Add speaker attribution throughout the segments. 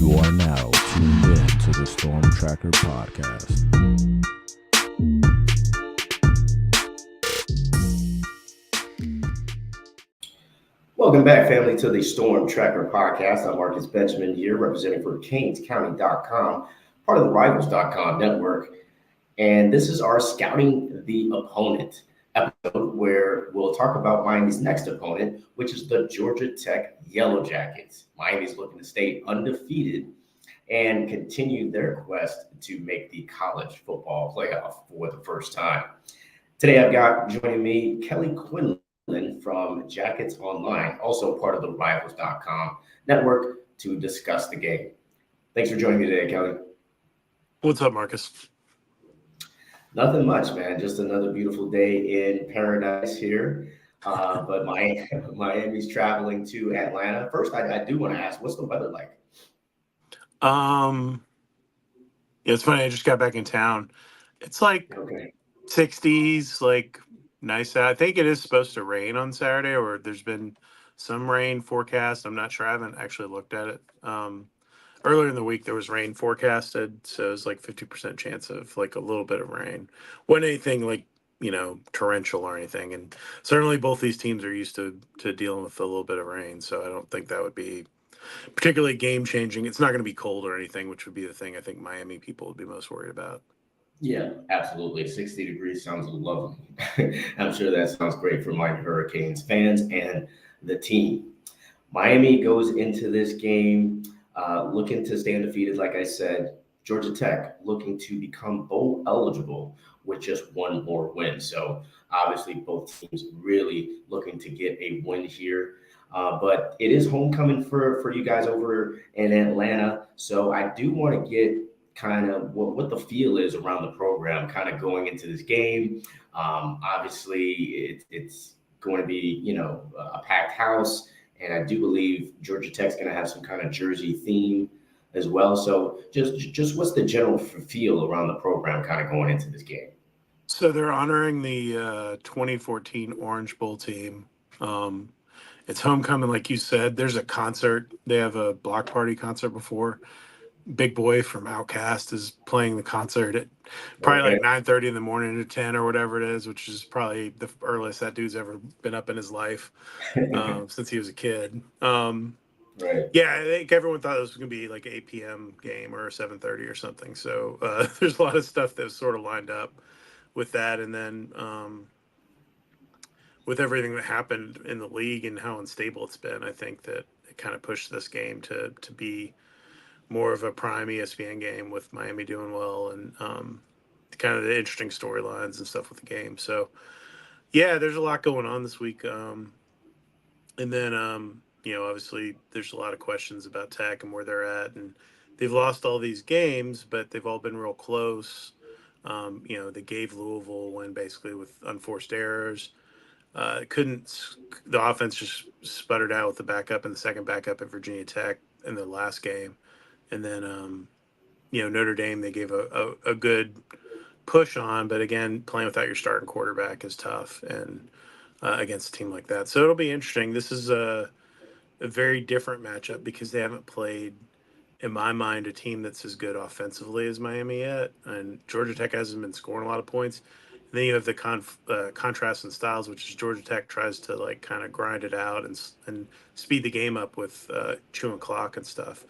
Speaker 1: You are now tuned in to the Storm Tracker podcast.
Speaker 2: Welcome back, family, to the Storm Tracker podcast. I'm Marcus Benjamin here, representing for CanesCounty.com, part of the Rivals.com network. And this is our Scouting the Opponent episode where we'll talk about Miami's next opponent, which is the Georgia Tech Yellow Jackets. Miami's looking to stay undefeated and continue their quest to make the college football playoff for the first time. Today, I've got joining me Kelly Quinlan from Jackets Online, also part of the Rivals.com network, to discuss the game. Thanks for joining me today, Kelly.
Speaker 3: What's up, Marcus?
Speaker 2: Nothing much, man. Just another beautiful day in paradise here. But Miami's traveling to Atlanta. First, I do want to ask, what's the weather like?
Speaker 3: Yeah, it's funny. I just got back in town. It's like 60s, like nice out. I think it is supposed to rain on Saturday, or there's been some rain forecast. I'm not sure. I haven't actually looked at it. Earlier in the week, there was rain forecasted, so it's like 50% chance of like a little bit of rain. Wasn't anything like, torrential or anything. And certainly both these teams are used to dealing with a little bit of rain, so I don't think that would be particularly game changing. It's not going to be cold or anything, which would be the thing I think Miami people would be most worried about.
Speaker 2: Yeah, absolutely. 60 degrees sounds lovely. I'm sure that sounds great for Miami Hurricanes fans and the team. Miami goes into this game looking to stay undefeated, like I said. Georgia Tech looking to become bowl eligible with just one more win. So obviously both teams really looking to get a win here. But it is homecoming for you guys over in Atlanta. So I do want to get kind of what the feel is around the program kind of going into this game. Obviously, it's going to be, a packed house. And I do believe Georgia Tech's going to have some kind of jersey theme as well. So just what's the general feel around the program kind of going into this game?
Speaker 3: So they're honoring the 2014 Orange Bowl team. It's homecoming, like you said. There's a concert. They have a block party concert before. Big Boy from Outkast is playing the concert at probably like 9:30 in the morning to 10 or whatever it is, which is probably the earliest that dude's ever been up in his life since he was a kid.
Speaker 2: Right.
Speaker 3: Yeah, I think everyone thought it was going to be like an 8 p.m. game or 7:30 or something. So there's a lot of stuff that was sort of lined up with that. And then with everything that happened in the league and how unstable it's been, I think that it kind of pushed this game to be more of a prime ESPN game with Miami doing well and kind of the interesting storylines and stuff with the game. So, yeah, there's a lot going on this week. And then, obviously there's a lot of questions about Tech and where they're at. And they've lost all these games, but they've all been real close. They gave Louisville a win basically with unforced errors. The offense just sputtered out with the backup and the second backup at Virginia Tech in the last game. And then, Notre Dame, they gave a good push on, but again, playing without your starting quarterback is tough and against a team like that. So it'll be interesting. This is a very different matchup because they haven't played, in my mind, a team that's as good offensively as Miami yet. And Georgia Tech hasn't been scoring a lot of points. And then you have the contrast in styles, which is Georgia Tech tries to like kind of grind it out and speed the game up with chewing clock and stuff.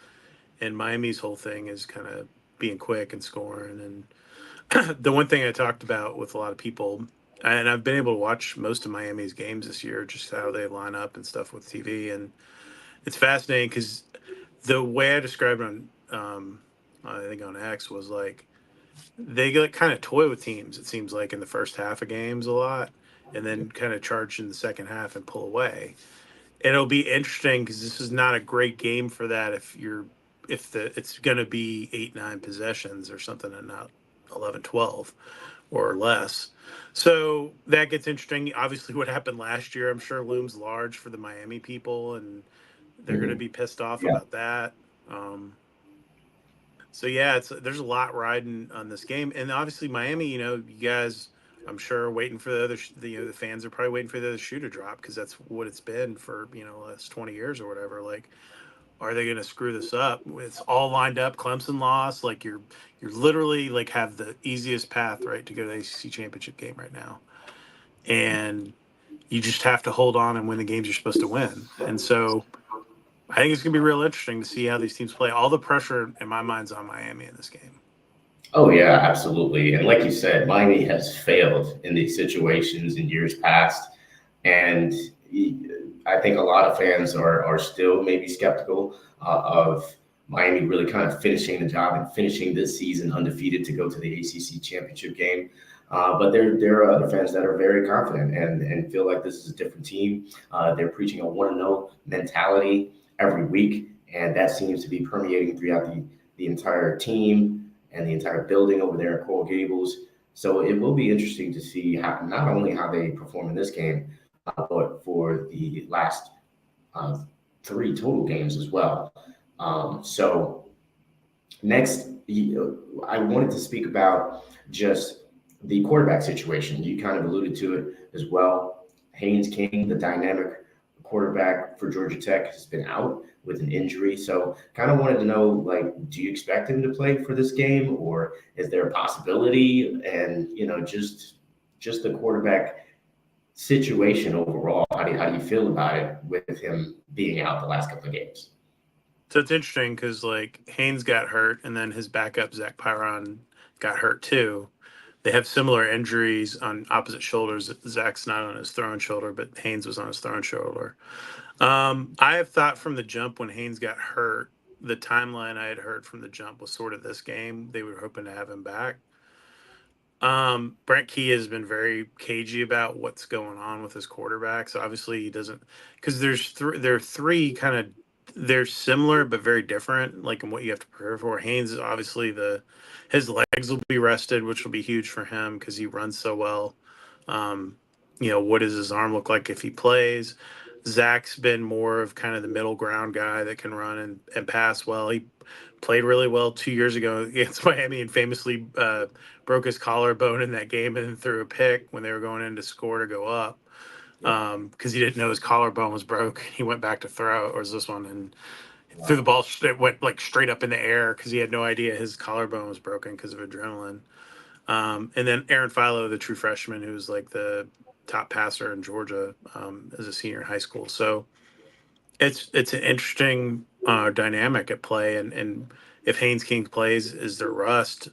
Speaker 3: And Miami's whole thing is kind of being quick and scoring. And the one thing I talked about with a lot of people, and I've been able to watch most of Miami's games this year, just how they line up and stuff with TV. And it's fascinating because the way I described it on, I think on X was like, they like kind of toy with teams, it seems like, in the first half of games a lot, and then kind of charge in the second half and pull away. And it'll be interesting because this is not a great game for that if it's going to be 8-9 possessions or something and not 11-12 or less. So that gets interesting. Obviously, what happened last year, I'm sure, looms large for the Miami people, and they're going to be pissed off about that. So yeah, there's a lot riding on this game, and obviously Miami. You guys, I'm sure, are waiting for the fans are probably waiting for the other shoe to drop because that's what it's been for the last 20 years or whatever. Like, are they going to screw this up? It's all lined up. Clemson lost. Like you're literally like have the easiest path right to go to the ACC championship game right now, and you just have to hold on and win the games you're supposed to win. And so I think it's going to be real interesting to see how these teams play. All the pressure in my mind's on Miami in this game.
Speaker 2: Oh yeah, absolutely. And like you said, Miami has failed in these situations in years past, and I think a lot of fans are still maybe skeptical of Miami really kind of finishing the job and finishing this season undefeated to go to the ACC championship game. But there are other fans that are very confident and feel like this is a different team. They're preaching a 1-0 mentality every week, and that seems to be permeating throughout the entire team and the entire building over there at Coral Gables. So it will be interesting to see how not only how they perform in this game, but for the last uh, three total games as well. So next, I wanted to speak about just the quarterback situation. You kind of alluded to it as well. Haynes King, the dynamic quarterback for Georgia Tech, has been out with an injury. So kind of wanted to know, like, do you expect him to play for this game, or is there a possibility? And just the quarterback situation overall. How do you feel about it with him being out the last couple of games?
Speaker 3: So it's interesting because like Haynes got hurt, and then his backup Zach Pyron got hurt too. They have similar injuries on opposite shoulders. Zach's not on his throwing shoulder, but Haynes was on his throwing shoulder. I have thought from the jump when Haynes got hurt, the timeline I had heard from the jump was sort of this game. They were hoping to have him back. Brent Key has been very cagey about what's going on with his quarterback. So obviously he doesn't, because there are three kind of they're similar but very different, like in what you have to prepare for. Haynes is obviously his legs will be rested, which will be huge for him because he runs so well. Um, what does his arm look like if he plays? Zach's been more of kind of the middle ground guy that can run and pass well. He played really well 2 years ago against Miami and famously broke his collarbone in that game and then threw a pick when they were going in to score to go up because he didn't know his collarbone was broke. He went back to throw, or was this one, and threw the ball. It went like straight up in the air because he had no idea his collarbone was broken because of adrenaline. And then Aaron Philo, the true freshman, who's like the top passer in Georgia as a senior in high school. So it's an interesting dynamic at play, and if Haynes King plays, is there rust?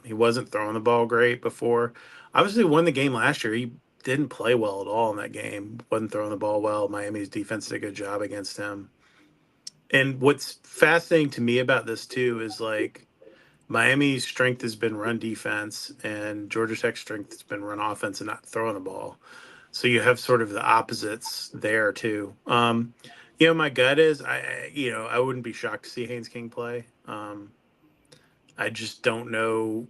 Speaker 3: He wasn't throwing the ball great before. Obviously, won the game last year. He didn't play well at all in that game. Wasn't throwing the ball well. Miami's defense did a good job against him. And what's fascinating to me about this too is like Miami's strength has been run defense, and Georgia Tech's strength has been run offense and not throwing the ball. So you have sort of the opposites there too. My gut is I wouldn't be shocked to see Haynes King play. I just don't know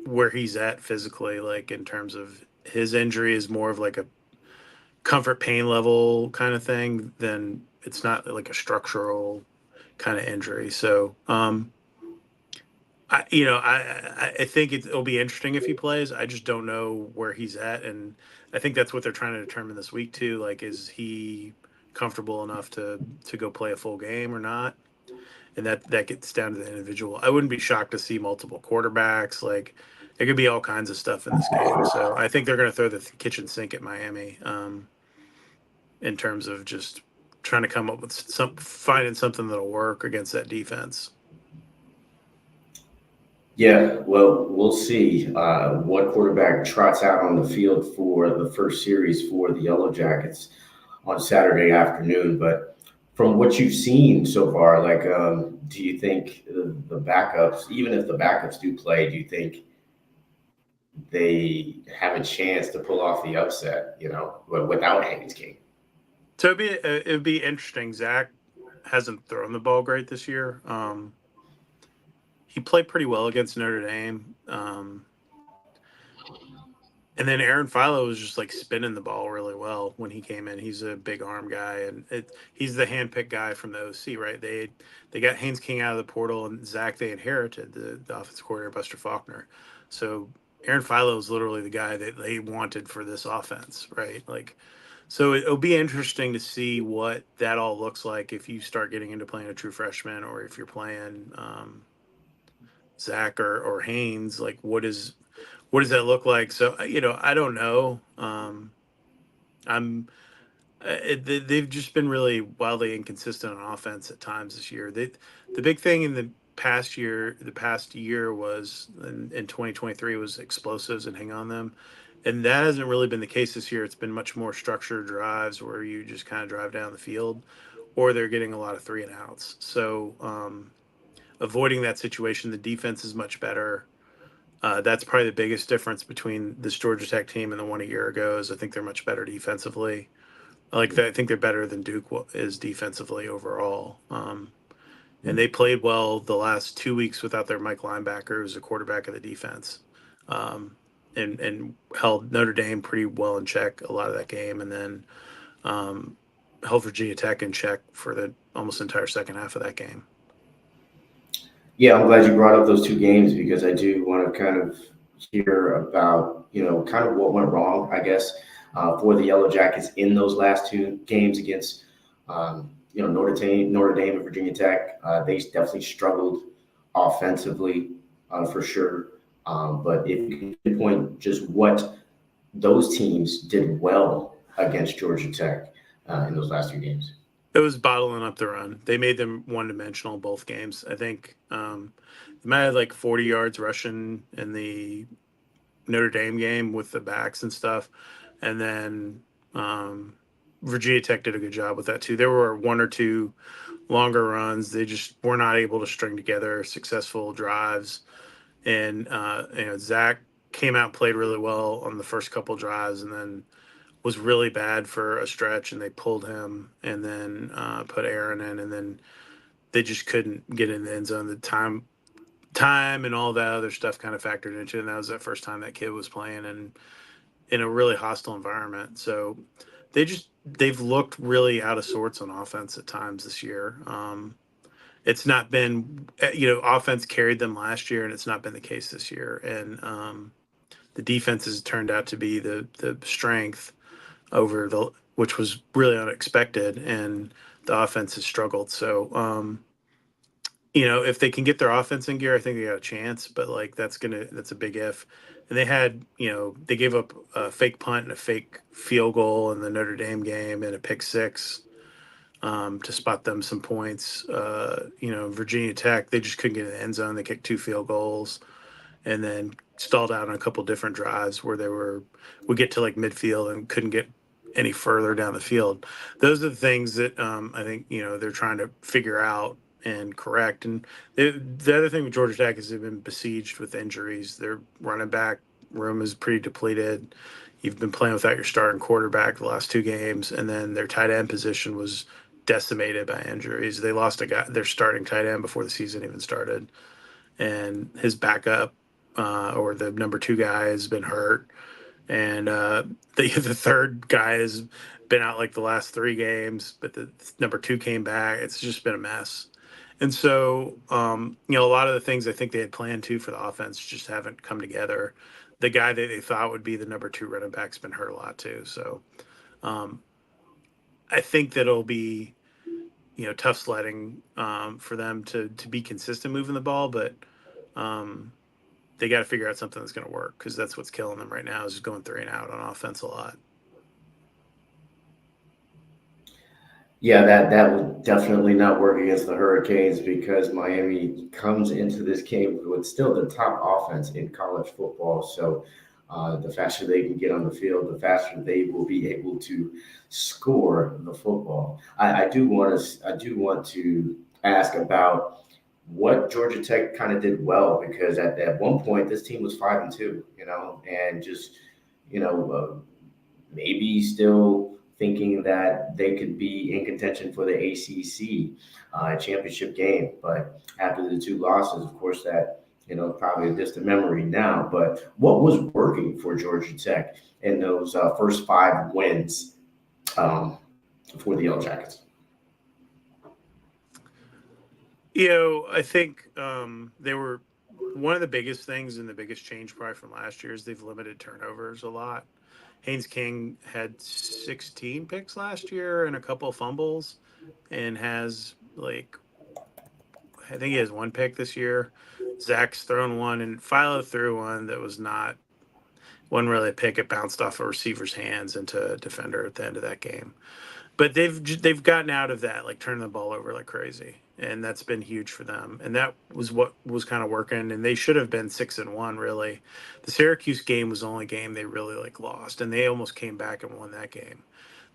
Speaker 3: where he's at physically, like in terms of his injury is more of like a comfort pain level kind of thing than it's not like a structural kind of injury. So I think it'll be interesting if he plays. I just don't know where he's at, and I think that's what they're trying to determine this week too. Like, is he comfortable enough to go play a full game or not? And that gets down to the individual. I wouldn't be shocked to see multiple quarterbacks. Like, it could be all kinds of stuff in this game. So I think they're going to throw the kitchen sink at Miami in terms of just trying to come up with finding something that'll work against that defense.
Speaker 2: Yeah, well, we'll see what quarterback trots out on the field for the first series for the Yellow Jackets on Saturday afternoon. But from what you've seen so far, like, do you think the backups, even if the backups do play, do you think they have a chance to pull off the upset, without Haynes King?
Speaker 3: So it'd be interesting. Zach hasn't thrown the ball great this year. He played pretty well against Notre Dame. And then Aaron Philo was just like spinning the ball really well when he came in. He's a big arm guy, and he's the handpicked guy from the OC, right? They got Haynes King out of the portal, and Zach they inherited the offensive coordinator Buster Faulkner. So Aaron Philo is literally the guy that they wanted for this offense, right? Like, So it'll be interesting to see what that all looks like if you start getting into playing a true freshman, or if you're playing Zach or Haynes. Like, what does that look like? So I don't know. I'm they've just been really wildly inconsistent on offense at times this year. The big thing in the past year was in 2023 was explosives and hang on them, and that hasn't really been the case this year. It's been much more structured drives where you just kind of drive down the field, or they're getting a lot of 3 and outs. So avoiding that situation, the defense is much better. That's probably the biggest difference between this Georgia Tech team and the one a year ago. Is I think they're much better defensively. I think they're better than Duke is defensively overall. And they played well the last 2 weeks without their Mike linebacker, who's the quarterback of the defense, um, and held Notre Dame pretty well in check a lot of that game, and then held Virginia Tech in check for the almost entire second half of that game.
Speaker 2: Yeah, I'm glad you brought up those two games because I do want to kind of hear about, kind of what went wrong, I guess, for the Yellow Jackets in those last two games against, Notre Dame and Virginia Tech. They definitely struggled offensively, for sure. But if you can pinpoint just what those teams did well against Georgia Tech in those last two games.
Speaker 3: It was bottling up the run. They made them one dimensional both games. I think they might have like 40 yards rushing in the Notre Dame game with the backs and stuff. And then Virginia Tech did a good job with that too. There were one or two longer runs. They just were not able to string together successful drives. And Zach came out and played really well on the first couple drives, and then was really bad for a stretch, and they pulled him, and then put Aaron in, and then they just couldn't get in the end zone. The time and all that other stuff kind of factored into it. And that was that first time that kid was playing and in a really hostile environment. So they've looked really out of sorts on offense at times this year. It's not been, offense carried them last year, and it's not been the case this year. And the defense has turned out to be the strength which was really unexpected, and the offense has struggled. So, if they can get their offense in gear, I think they got a chance. But like that's a big if. And they gave up a fake punt and a fake field goal in the Notre Dame game and a pick six to spot them some points. Virginia Tech, they just couldn't get in the end zone. They kicked 2 field goals and then stalled out on a couple different drives where would get to like midfield and couldn't get any further down the field. Those are the things that I think they're trying to figure out and correct. And the other thing with Georgia Tech is they've been besieged with injuries. Their running back room is pretty depleted. You've been playing without your starting quarterback the last 2 games, and then their tight end position was decimated by injuries. They lost their starting tight end before the season even started, and his backup or the number 2 guy has been hurt, and the third guy has been out like the last 3 games, but the number 2 came back. It's just been a mess. And so, a lot of the things I think they had planned to for the offense just haven't come together. The guy that they thought would be the number 2 running back's been hurt a lot too. So, I think that it'll be, tough sledding for them to be consistent moving the ball, but they got to figure out something that's going to work, because that's what's killing them right now is just going 3 and out on offense a lot.
Speaker 2: Yeah, that would definitely not work against the Hurricanes because Miami comes into this game with still the top offense in college football. So the faster they can get on the field, the faster they will be able to score the football. I do want to ask about what Georgia Tech kind of did well, because at one point this team was 5-2, and just maybe still thinking that they could be in contention for the ACC championship game. But after the 2 losses, of course, that probably a distant memory now. But what was working for Georgia Tech in those first 5 wins for the Yellow Jackets?
Speaker 3: I think they were one of the biggest things, and the biggest change probably from last year is they've limited turnovers a lot. Haynes King had 16 picks last year and a couple of fumbles, and has like I think he has one pick this year. Zach's thrown one, and Philo threw one that wasn't really a pick. It bounced off a receiver's hands into a defender at the end of that game. But they've gotten out of that, like turning the ball over like crazy, and that's been huge for them. And that was what was kind of working. And they should have been 6-1 really. The Syracuse game was the only game they really like lost, and they almost came back and won that game.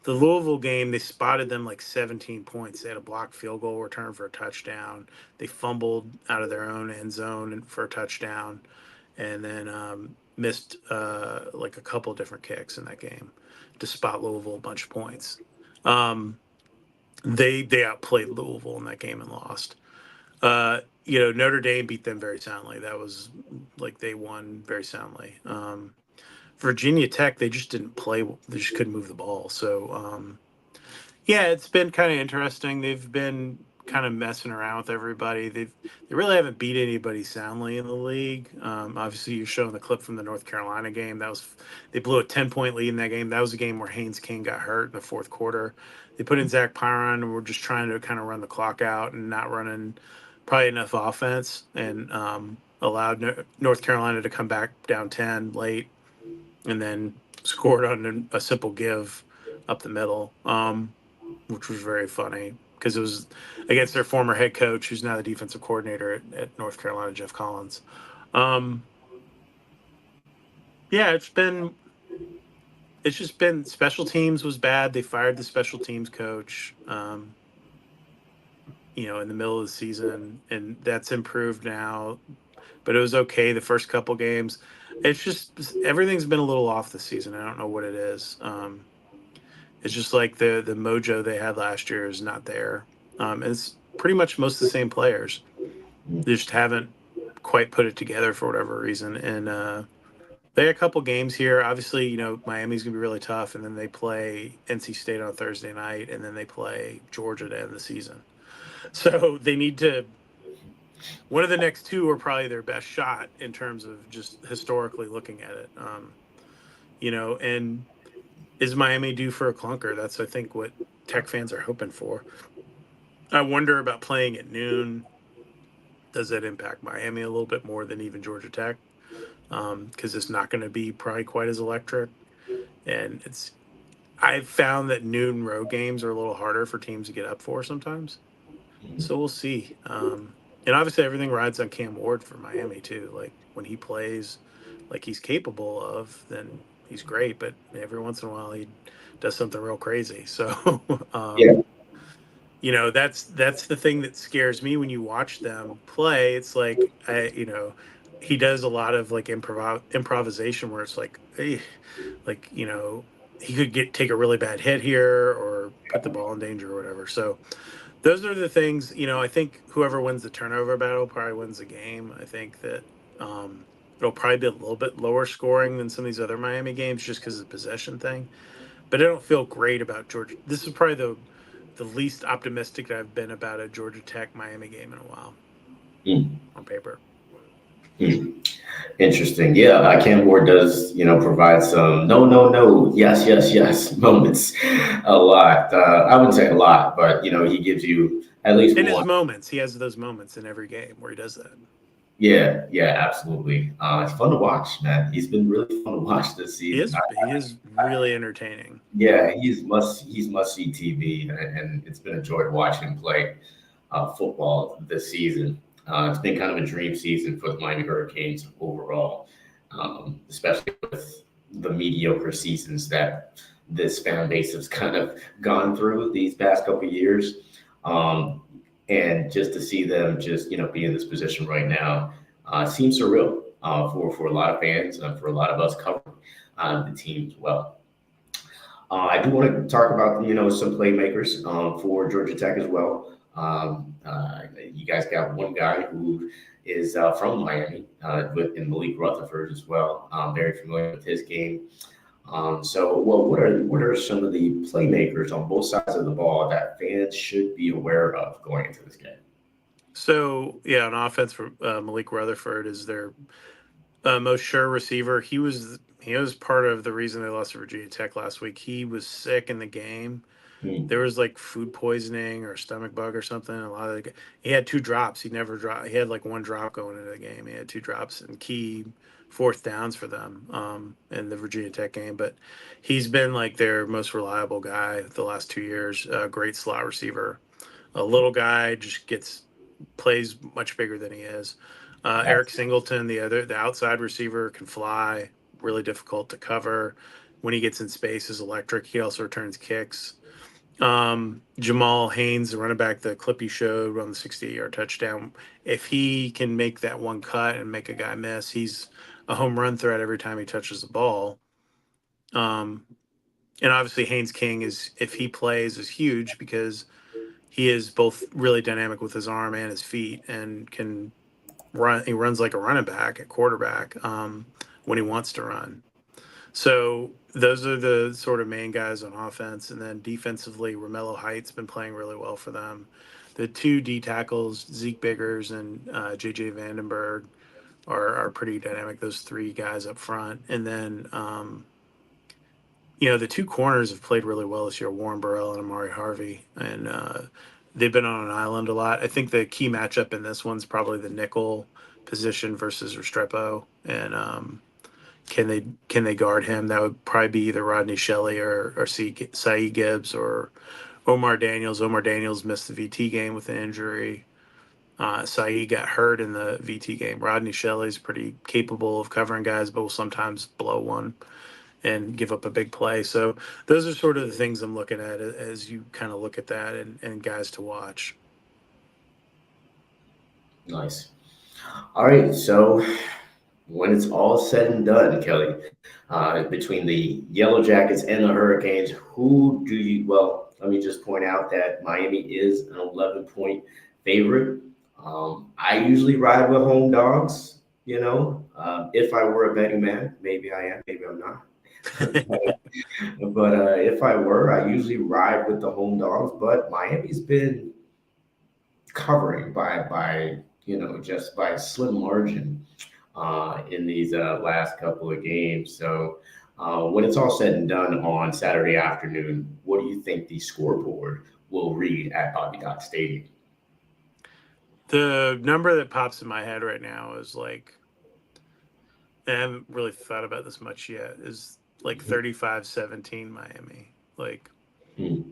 Speaker 3: The Louisville game, they spotted them like 17 points. They had a blocked field goal return for a touchdown. They fumbled out of their own end zone for a touchdown, and then missed like a couple different kicks in that game to spot Louisville a bunch of points. Um, they outplayed Louisville in that game and lost. Notre Dame beat them very soundly. That was like they won very soundly. Virginia Tech, they just didn't play. They just couldn't move the ball. So yeah, it's been kind of interesting. They've been kind of messing around with everybody. They really haven't beat anybody soundly in the league. Obviously, you're showing the clip from the North Carolina game. They blew a 10-point lead in that game. That was a game where Haynes King got hurt in the fourth quarter. They put in Zach Pyron, and we're just trying to kind of run the clock out and not running probably enough offense, and allowed North Carolina to come back down 10 late, and then scored on a simple give up the middle. Which was very funny because it was against their former head coach, who's now the defensive coordinator at North Carolina, Jeff Collins. Yeah, it's just been special teams was bad. They fired the special teams coach, in the middle of the season, and that's improved now. But it was okay the first couple games. It's just everything's been a little off this season. I don't know what it is. It's just like the mojo they had last year is not there. It's pretty much most of the same players. They just haven't quite put it together for whatever reason. And they had a couple games here. Obviously, Miami's gonna be really tough, and then they play NC State on Thursday night, and then they play Georgia to end the season. So they need to. One of the next two are probably their best shot in terms of just historically looking at it. And is Miami due for a clunker? That's, I think, what Tech fans are hoping for. I wonder about playing at noon. Does that impact Miami a little bit more than even Georgia Tech? Because it's not going to be probably quite as electric. And I've found that noon road games are a little harder for teams to get up for sometimes. So we'll see. And obviously everything rides on Cam Ward for Miami too. Like when he plays like he's capable of, then he's great. But every once in a while he does something real crazy. So,
Speaker 2: Yeah.
Speaker 3: that's the thing that scares me when you watch them play. It's like, he does a lot of like improvisation where it's like, hey, like, he could take a really bad hit here or put the ball in danger or whatever. So those are the things, I think whoever wins the turnover battle probably wins the game. I think that it'll probably be a little bit lower scoring than some of these other Miami games just because of the possession thing. But I don't feel great about Georgia. This is probably the least optimistic I've been about a Georgia Tech Miami game in a while on paper.
Speaker 2: Interesting. Yeah, Cam Ward does, provide some no, no, no, yes, yes, yes moments a lot. I wouldn't say a lot, but, he gives you at least
Speaker 3: In his
Speaker 2: one.
Speaker 3: moments, he has those moments in every game where he does that.
Speaker 2: Yeah, absolutely. It's fun to watch, man. He's been really fun to watch this
Speaker 3: He
Speaker 2: season.
Speaker 3: is really entertaining.
Speaker 2: Yeah, he's must see TV, and it's been a joy to watch him play football this season. It's been kind of a dream season for the Miami Hurricanes overall, especially with the mediocre seasons that this fan base has kind of gone through these past couple of years. Um, and just to see them just be in this position right now seems surreal for a lot of fans and for a lot of us covering the team as well. I do want to talk about some playmakers for Georgia Tech as well. You guys got one guy who is from Miami, in Malik Rutherford as well. I'm very familiar with his game. What are some of the playmakers on both sides of the ball that fans should be aware of going into this game?
Speaker 3: So yeah, on offense for Malik Rutherford is their most sure receiver. He was He was part of the reason they lost to Virginia Tech last week. He was sick in the game.
Speaker 2: Hmm.
Speaker 3: There was like food poisoning or stomach bug or something. A lot of he had 2 drops. He never dropped. He had like 1 drop going into the game. He had 2 drops and key fourth downs for them in the Virginia Tech game. But he's been like their most reliable guy the last 2 years. Great slot receiver. A little guy just plays much bigger than he is. Eric Singleton, the outside receiver, can fly. Really difficult to cover. When he gets in space, is electric. He also returns kicks. Jamal Haynes, the running back, the clip he showed on the 68-yard touchdown, if he can make that one cut and make a guy miss, he's a home run threat every time he touches the ball. And obviously Haynes King if he plays, is huge because he is both really dynamic with his arm and his feet and can run. He runs like a running back at quarterback when he wants to run. So those are the sort of main guys on offense. And then defensively, Romello Height's been playing really well for them. The 2 D tackles, Zeke Biggers and JJ Vandenberg, are pretty dynamic, those 3 guys up front. And then, the 2 corners have played really well this year, Warren Burrell and Amari Harvey. And they've been on an island a lot. I think the key matchup in this one's probably the nickel position versus Restrepo. And, can they guard him? That would probably be either Rodney Shelley or Saeed Gibbs or Omar Daniels. Omar Daniels missed the VT game with an injury. Saeed got hurt in the VT game. Rodney Shelley's pretty capable of covering guys, but will sometimes blow one and give up a big play. So those are sort of the things I'm looking at as you kind of look at that and guys to watch.
Speaker 2: Nice. All right, so when it's all said and done, Kelly, between the Yellow Jackets and the Hurricanes, who do you? Well, let me just point out that Miami is an 11-point favorite. I usually ride with home dogs. If I were a betting man, maybe I am, maybe I'm not. But if I were, I usually ride with the home dogs. But Miami's been covering by just by a slim margin in these last couple of games. So when it's all said and done on Saturday afternoon, what do you think the scoreboard will read at Bobby Dodd Stadium?
Speaker 3: The number that pops in my head right now is like, I haven't really thought about this much yet, is like 35-17 Miami. Like,
Speaker 2: Okay.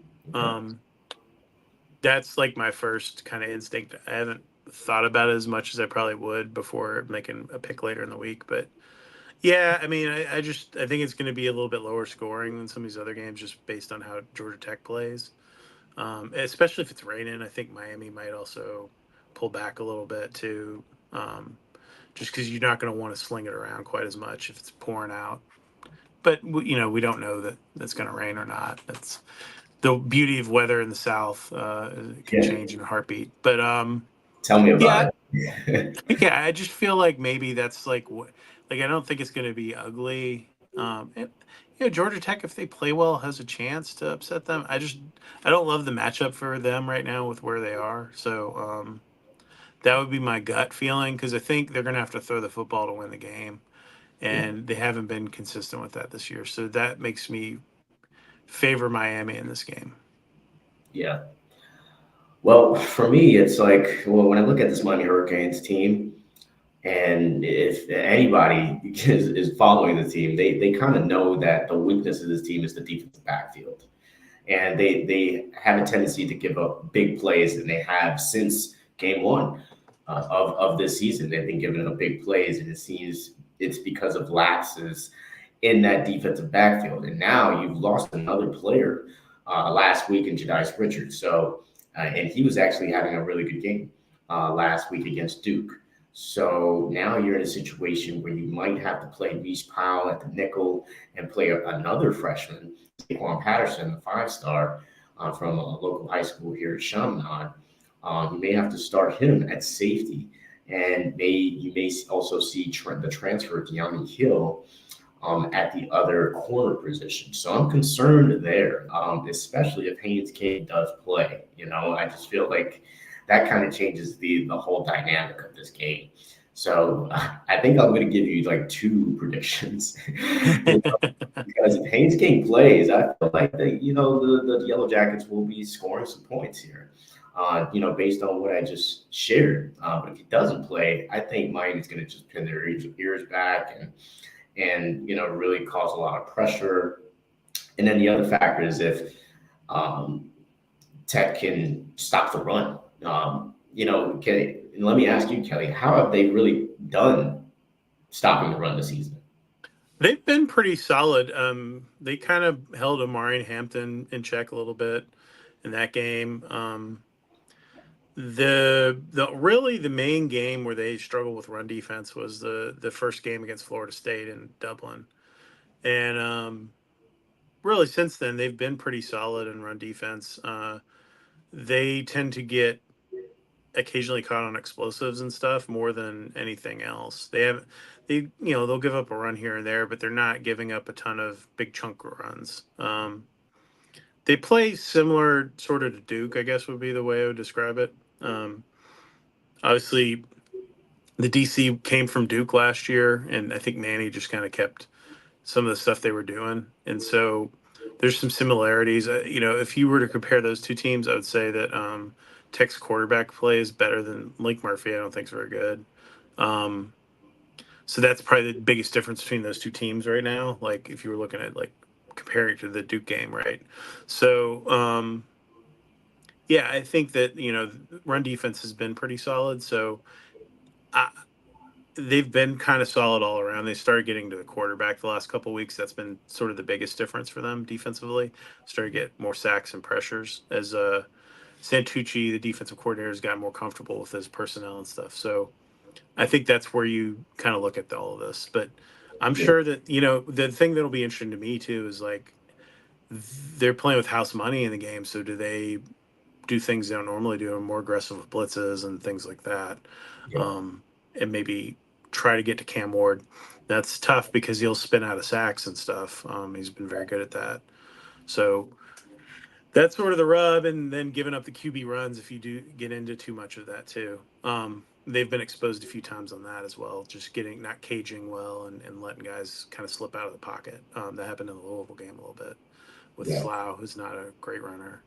Speaker 3: that's like my first kind of instinct. I haven't thought about it as much as I probably would before making a pick later in the week. But yeah, I mean, I think it's going to be a little bit lower scoring than some of these other games just based on how Georgia Tech plays. Especially if it's raining. I think Miami might also pull back a little bit too. Just because you're not going to want to sling it around quite as much if it's pouring out. But we don't know that it's going to rain or not. That's the beauty of weather in the South. It can change in a heartbeat. But
Speaker 2: Tell me
Speaker 3: yeah,
Speaker 2: about it.
Speaker 3: yeah. I just feel like maybe that's like I don't think it's going to be ugly. Georgia Tech, if they play well, has a chance to upset them. I don't love the matchup for them right now with where they are. So that would be my gut feeling because I think they're going to have to throw the football to win the game. And they haven't been consistent with that this year. So that makes me favor Miami in this game.
Speaker 2: Yeah. Well, for me, it's like, well, when I look at this Miami Hurricanes team, and if anybody is following the team, they kind of know that the weakness of this team is the defensive backfield. And they have a tendency to give up big plays, and they have since game one of this season. They've been giving up big plays, and it seems it's because of lapses in that defensive backfield. And now you've lost another player last week in Jadice Richards. So, and he was actually having a really good game last week against Duke. So now you're in a situation where you might have to play Reese Powell at the nickel and play another freshman, Saquon Patterson, the 5-star from a local high school here at Chaminade. You may have to start him at safety. And you may also see the transfer of De'Ami Hill at the other corner position. So I'm concerned there, especially if Haynes King does play. I just feel like that kind of changes the whole dynamic of this game. So I think I'm going to give you like two predictions. Because if Haynes King plays, I feel like the Yellow Jackets will be scoring some points here. Based on what I just shared. But if he doesn't play, I think Miami's going to just pin their ears back and really cause a lot of pressure. And then the other factor is if um, Tech can stop the run. Kelly, and let me ask you, Kelly, how have they really done stopping the run this season?
Speaker 3: They've been pretty solid. They kind of held Amari and Hampton in check a little bit in that game. The really the main game where they struggled with run defense was the first game against Florida State in Dublin, and really since then they've been pretty solid in run defense. They tend to get occasionally caught on explosives and stuff more than anything else. They'll give up a run here and there, but they're not giving up a ton of big chunk runs. They play similar sort of to Duke, I guess would be the way I would describe it. Obviously, the DC came from Duke last year, and I think Manny just kind of kept some of the stuff they were doing, and so there's some similarities. If you were to compare those two teams, I would say that Tech's quarterback play is better than Link Murphy. I don't think is very good. Um, so that's probably the biggest difference between those two teams right now. Like if you were looking at like comparing it to the Duke game, right? So yeah, I think that run defense has been pretty solid. So I, they've been kind of solid all around. They started getting to the quarterback the last couple of weeks. That's been sort of the biggest difference for them defensively. Started to get more sacks and pressures as Santucci, the defensive coordinator, has gotten more comfortable with his personnel and stuff. So I think that's where you kind of look at all of this. But I'm
Speaker 2: Yeah,
Speaker 3: sure that the thing that'll be interesting to me too is like they're playing with house money in the game. So do they do things they don't normally do, more aggressive with blitzes and things like that,
Speaker 2: yeah,
Speaker 3: um, and maybe try to get to Cam Ward. That's tough because he'll spin out of sacks and stuff. He's been very good at that. So that's sort of the rub, and then giving up the QB runs if you do get into too much of that too. They've been exposed a few times on that as well, just getting not caging well and letting guys kind of slip out of the pocket. That happened in the Louisville game a little bit with
Speaker 2: yeah,
Speaker 3: Slough, who's not a great runner.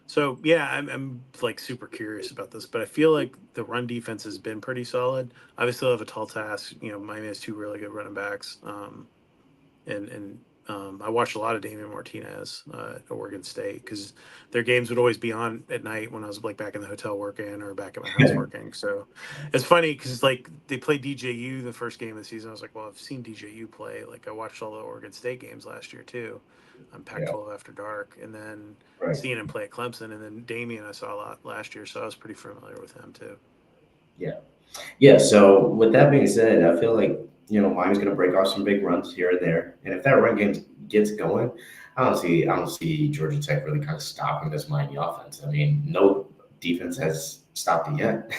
Speaker 3: So yeah, I'm like super curious about this, but I feel like the run defense has been pretty solid. Obviously, they'll have a tall task. Miami has two really good running backs, and I watched a lot of Damian Martinez at Oregon State because their games would always be on at night when I was like back in the hotel working or back at my house working. So it's funny because like they played DJU the first game of the season. I was like, well, I've seen DJU play. Like I watched all the Oregon State games last year too, on
Speaker 2: yeah.
Speaker 3: Pac-12 After Dark, and then
Speaker 2: Right.
Speaker 3: seeing him play at Clemson, and then Damian I saw a lot last year, so I was pretty familiar with him too.
Speaker 2: Yeah. Yeah. So with that being said, I feel like Miami's going to break off some big runs here and there, and if that run game gets going, I don't see Georgia Tech really kind of stopping this Miami offense. I mean, no defense has stopped it yet,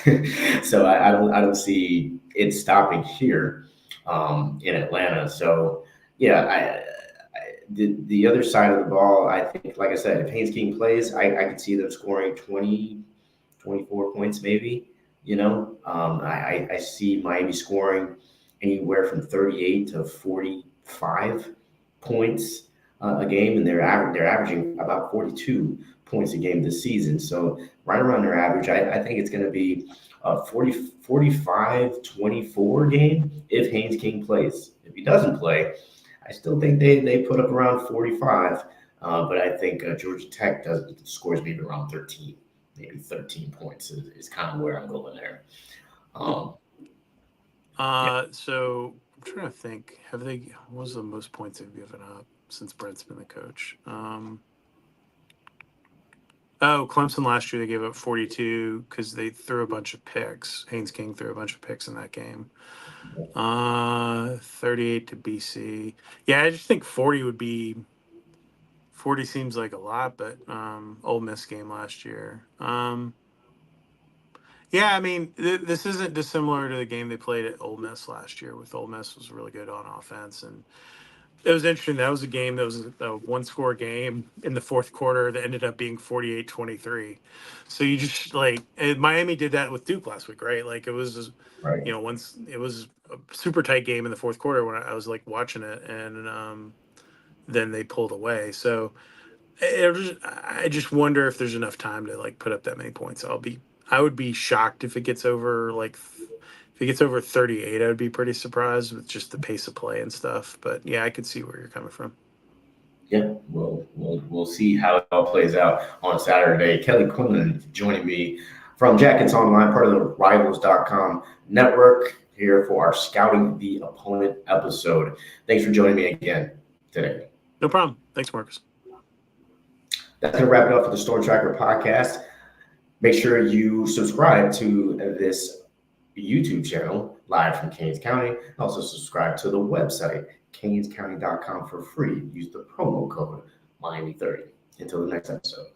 Speaker 2: so I don't see it stopping here in Atlanta. So yeah, the other side of the ball, I think, like I said, if Haynes King plays, I could see them scoring 24 points maybe. I see Miami scoring anywhere from 38 to 45 points a game, and they're averaging about 42 points a game this season. So right around their average, I think it's going to be a 45-24 game if Haynes King plays. If he doesn't play, I still think they put up around 45, but I think Georgia Tech does scores maybe around 13, maybe 13 points is kind of where I'm going there. Um, yeah,
Speaker 3: So I'm trying to think. What was the most points they've given up since Brent's been the coach? Oh, Clemson last year they gave up 42 because they threw a bunch of picks. Haynes King threw a bunch of picks in that game. 38 to BC. Yeah, I just think 40 seems like a lot, but Ole Miss game last year. Yeah, I mean this isn't dissimilar to the game they played at Ole Miss last year. With Ole Miss was really good on offense, and It was interesting. That was a game that was a one-score game in the fourth quarter that ended up being 48-23. So you just like and Miami did that with Duke last week, right? Like it was just,
Speaker 2: Right.
Speaker 3: once it was a super tight game in the fourth quarter when I was like watching it, and then they pulled away. So I just wonder if there's enough time to like put up that many points. I would be shocked if it gets over if it gets over 38. I would be pretty surprised with just the pace of play and stuff. But yeah, I could see where you're coming from.
Speaker 2: Yeah, we'll see how it all plays out on Saturday. Kelly Quinlan joining me from Jackets Online, part of the Rivals.com network, here for our Scouting the Opponent episode. Thanks for joining me again today.
Speaker 3: No problem. Thanks, Marcus.
Speaker 2: That's going to wrap it up for the Storm Tracker podcast. Make sure you subscribe to this YouTube channel live from Kings County. Also subscribe to the website, canescounty.com, for free. Use the promo code Miami30. Until the next episode.